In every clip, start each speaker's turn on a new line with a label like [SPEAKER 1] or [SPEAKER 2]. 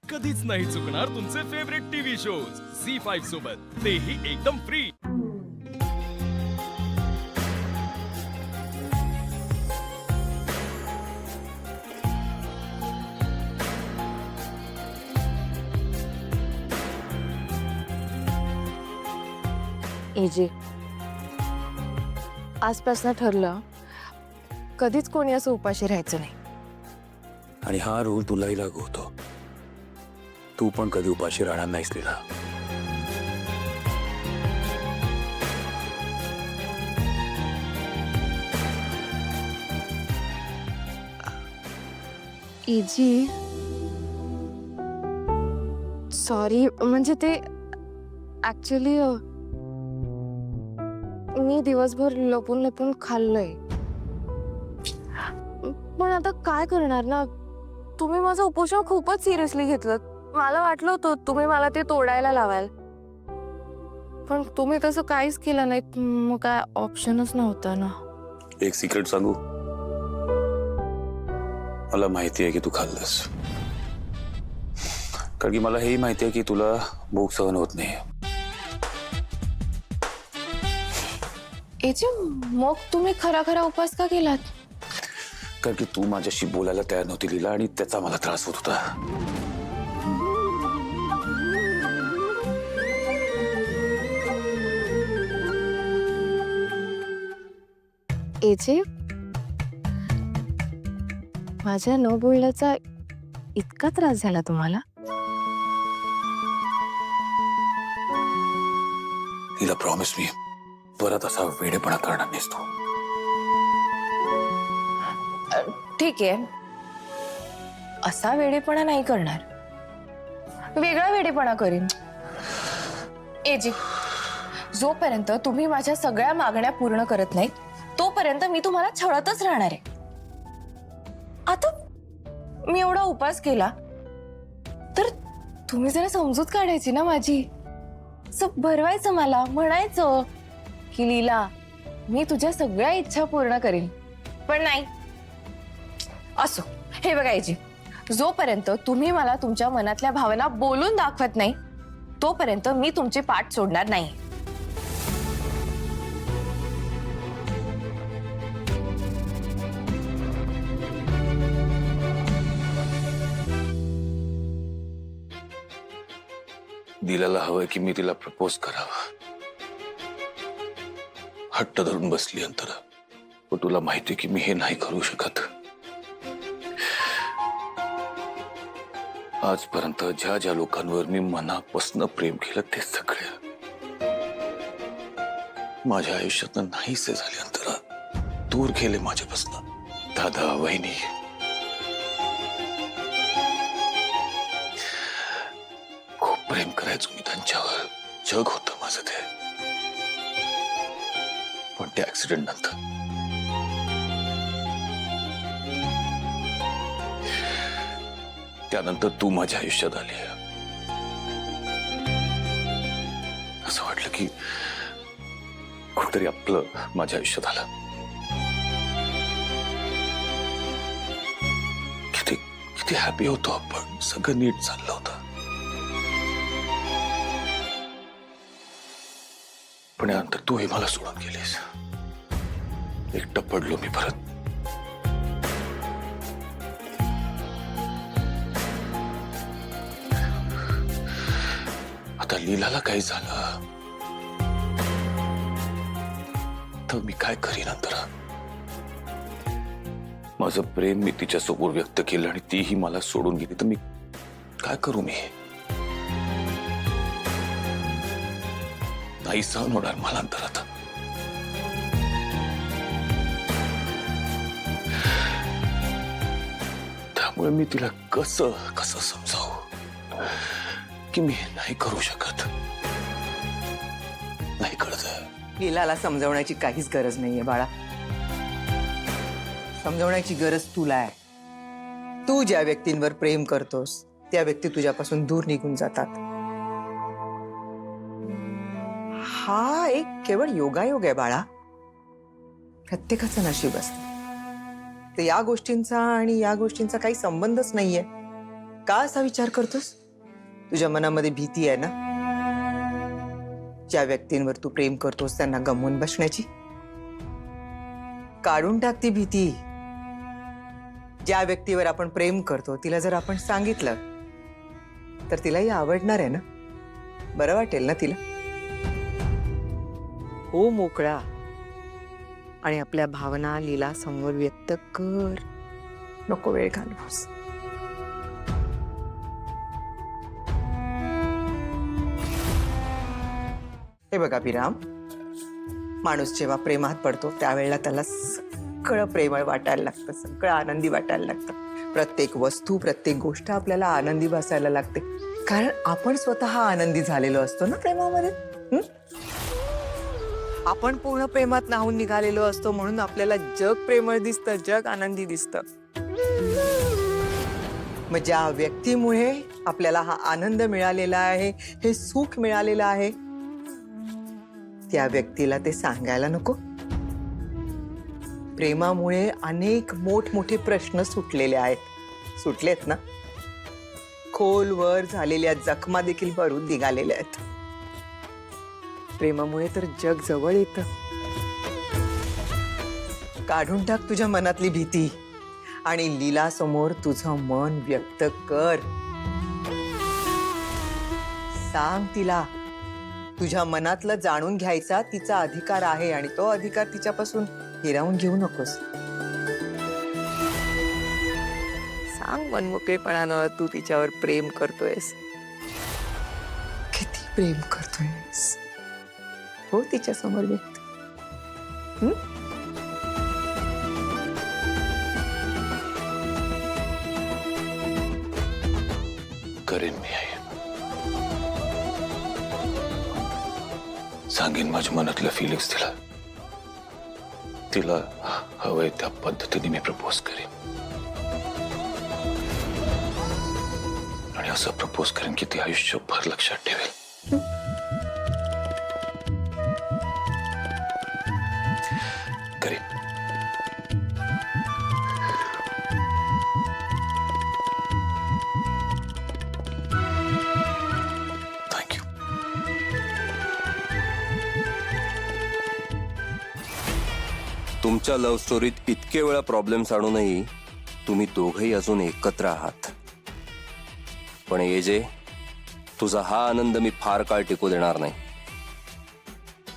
[SPEAKER 1] कधीच नाही चुकणार तुमचे फेवरेट टीव्ही शोज झी5 सोबत, तेही एकदम फ्री।
[SPEAKER 2] एजे, आजपासून ठरलं कधीच कोणी असं उपाशी राहायचं नाही।
[SPEAKER 3] आणि हा रूल तुलाही लागू होतो। तू पण कधी उपाशी राहणार नाहीस लीला।
[SPEAKER 2] एजी, सॉरी, म्हणजे ते ऍक्च्युली मी दिवसभर लपून लपून खाल्लंय, पण आता काय करणार ना। तुम्ही माझं उपोषण खूपच सिरियसली घेतलं। मला वाटलं होतं तुम्ही मला ते तोडायला लावाल, पण तुम्ही तसं काहीच केलं नाही। मग काय ऑप्शनच नव्हता ना।
[SPEAKER 3] एक सिक्रेट सांगू, मला माहिती आहे की तू खाल्लंस, कारण की मला हेही माहिती आहे की तुला भूक सहन होत नाही।
[SPEAKER 2] एजे, मग तुम्ही खरा खरा उपास का केलात?
[SPEAKER 3] कारण की तू माझ्याशी बोलायला तयार नव्हती लीला, आणि त्याचा मला त्रास होत होता।
[SPEAKER 2] एजे, माझ्या न बोलण्याचा इतका त्रास झाला तुम्हाला?
[SPEAKER 3] लीला, प्रॉमिस मी परत असा वेडेपणा करणार नाहीस तू।
[SPEAKER 2] ठीक आहे, असा वेडेपणा नाही करणार, वेगळा वेडेपणा करीन। एजी, जोपर्यंत तुम्ही माझ्या सगळ्या मागण्या पूर्ण करत नाही तोपर्यंत मी तुम्हाला छळतच राहणार आहे। आता मी एवढा उपास केला तर तुम्ही जरा समजूत काढायची ना माझी। भरवायचं, मला म्हणायचं की लीला, मी तुझ्या सगळ्या इच्छा पूर्ण करीन, पण नाही। असो, हे बघा एजी, जोपर्यंत तुम्ही मला तुमच्या मनातल्या भावना बोलून दाखवत नाही तोपर्यंत मी तुमची पाठ सोडणार नाही।
[SPEAKER 3] लीलाला हवंय की मी तिला प्रपोज करावं। हट्ट धरून बसली अंतरा, पण तुला माहिती की मी हे नाही करू शकत। आजपर्यंत ज्या ज्या लोकांवर मी मनापासून प्रेम केलं ते सगळे माझ्या आयुष्यात नाहीसे झाले अंतरा, दूर गेले माझ्यापासून। दादा, वहिनी, खूप प्रेम करायचो मी त्यांच्यावर, जग होतं माझं ते। पण त्या ऍक्सिडेंट नंतर त्यानंतर तू माझ्या आयुष्यात आली। असं वाटलं की कुठतरी आपलं माझ्या आयुष्यात आलं। किती किती हॅपी होतो आपण, सगळं नीट चाललं होतं। पण यानंतर तूही मला सोडून गेलीस, एकटं पडलो मी परत। आता लीलाला काही झालं तर मी काय करीन अंतरा? माझं प्रेम मी तिच्या समोर व्यक्त केलं आणि तीही मला सोडून गेली, तर मी काय करू? मी नाही सहन होणार मला अंतरा आता। त्यामुळे मी तिला कसं कसं समजावू की मी नाही करू शकत, नाही कळतंय।
[SPEAKER 4] लीलाला समजावण्याची काहीच गरज नाहीये बाळा, समजावण्याची गरज तुला आहे। तू ज्या व्यक्तींवर प्रेम करतोस त्या व्यक्ती तुझ्यापासून दूर निघून जातात। हा एक केवळ योगायोग आहे बाळा, प्रत्येकाचं नशीब असतं। तर या गोष्टींचा आणि या गोष्टींचा काही संबंधच नाहीये। का असा विचार करतोस? तुझ्या मनामध्ये भीती आहे ना, ज्या व्यक्तींवर तू प्रेम करतोस त्यांना गमावून बसण्याची. काढून टाक ती भीती. ज्या व्यक्तीवर आपण प्रेम करतो तिला जर आपण सांगितलं तर तिलाही आवडणार आहे ना, बरं वाटेल ना तिला. हो मोकळा आणि आपल्या भावना लीला समोर व्यक्त कर. नको वेळ घालवूस. हे बघा विराम, माणूस जेव्हा प्रेमात पडतो त्यावेळेला त्याला सगळं प्रेमळ वाटायला लागतं, सगळं आनंदी वाटायला लागतं. प्रत्येक वस्तू, प्रत्येक गोष्ट आपल्याला आनंदी भासायला लागते, कारण आपण स्वतः आनंदी झालेलो असतो ना प्रेमामध्ये. आपण पूर्ण प्रेमात न्हाऊन निघालेलो असतो, म्हणून आपल्याला जग प्रेमळ दिसतं, जग आनंदी दिसतं. मग ज्या व्यक्तीमुळे आपल्याला हा आनंद मिळालेला आहे, हे सुख मिळालेलं आहे, त्या व्यक्तीला ते सांगायला नको. प्रेमामुळे अनेक मोठमोठे प्रश्न सुटलेले आहेत, सुटलेत ना. खोलवर झालेल्या जखमा देखील भरून निघालेल्या आहेत. प्रेमामुळे तर जग जवळ येतं. काढून टाक तुझ्या मनातली भीती आणि लीला समोर तुझं मन व्यक्त कर. सांग तिला तुझ्या मनातलं जाणून घ्यायचा तिचा अधिकार आहे आणि तो अधिकार तिच्यापासून हिरावून घेऊ नकोस. सांग मनमोकळेपणानं तू तिच्यावर प्रेम करतोयस, किती प्रेम करतोयस. हो तिच्या समोर व्यक्त.
[SPEAKER 3] करेन मी आई. सांगेन माझ्या मनातल्या फिलिंग्स तिला. तिला हवंय त्या पद्धतीने मी प्रपोज करेन, आणि असं प्रपोज करेन की ती आयुष्यभर लक्षात ठेवेल. करेन. थँक्यू.
[SPEAKER 5] तुमच्या लव्ह स्टोरीत इतके वेळा प्रॉब्लेम्स आणूनही तुम्ही दोघंही अजून एकत्र आहात. पण ये तुझा हा आनंद मी फार काळ टिकू देणार नाही.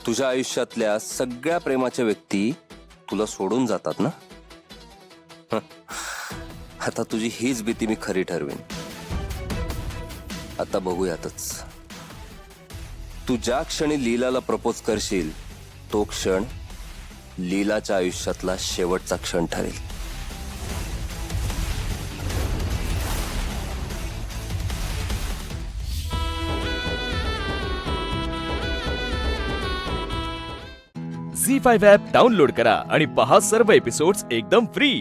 [SPEAKER 5] तुझ्या आयुष्यातल्या सगळ्या प्रेमाच्या व्यक्ती तुला सोडून जातात ना. आता तुझी हीच भीती मी खरी ठरवीन. आता बघूयातच. तू ज्या क्षणी लीलाला प्रपोज करशील तो क्षण लीलाच्या आयुष्यातला शेवटचा क्षण ठरेल.
[SPEAKER 1] झी5 ॲप डाउनलोड करा आणि पहा सर्व एपिसोड्स एकदम फ्री.